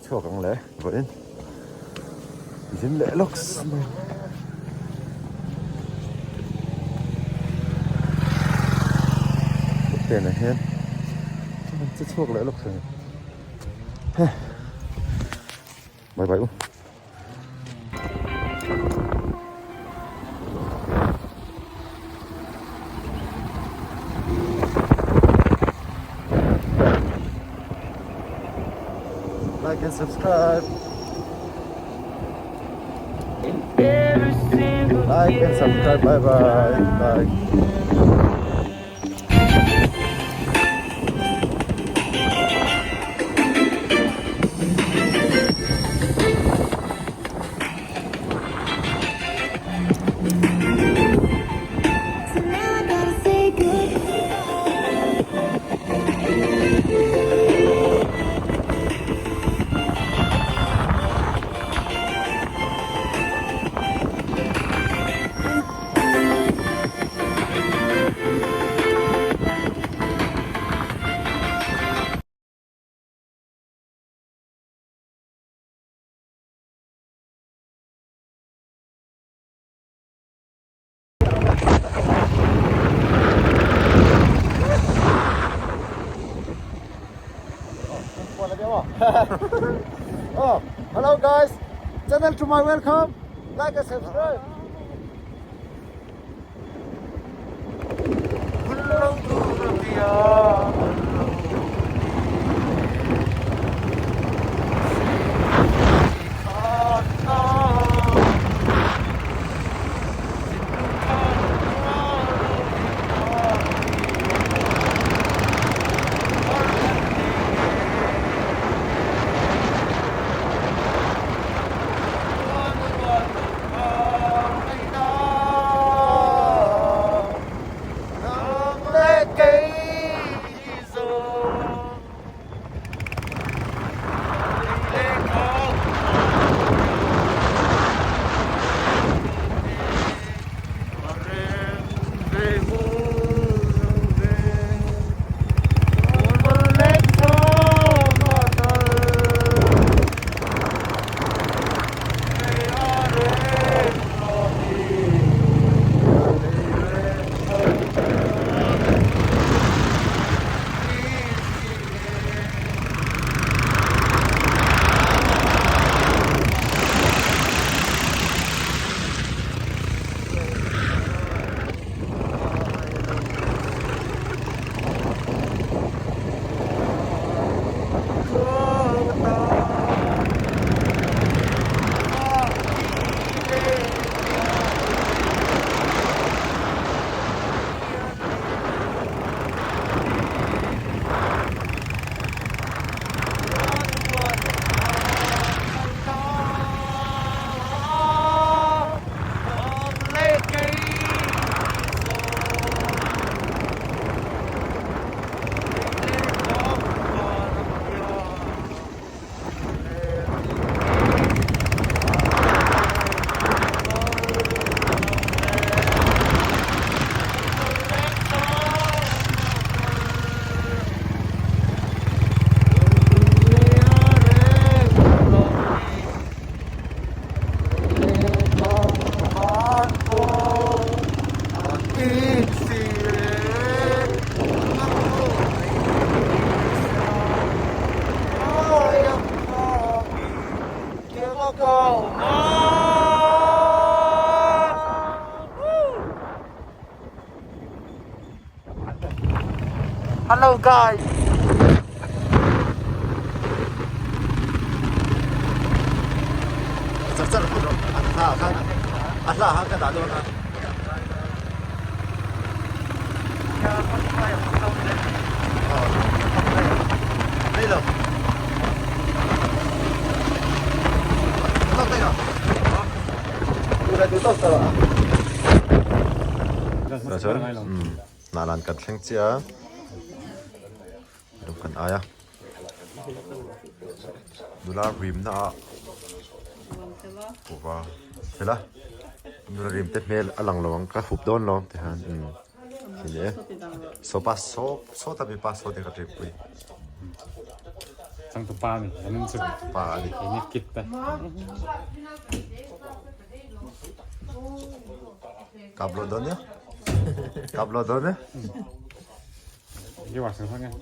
chua càng lẽ vậy dính lẽ lóc tiền này hen rất chua lẽ lóc rồi bye bye. Like and subscribe. Like and subscribe. Bye bye. Bye. Oh, hello guys, channel to my welcome, like and subscribe. Hello guys. Sắp rồi rồi. Ăn là cái đá luôn à. Đây rồi. Tóc đây rồi. Udah tutup kalau. Sudah. Nalan kat leng chia. Kan aya. Dula rim na. Kuwa. Sila. Dula rim te mel alang lawang ka hup don lo te han. Ini. So tabi pas so de ka trip pui. 장도 빠니 하는 소리. 빠니. 재밌겠다. 갑로더냐? 갑로더냐? 이게 왔어 성향.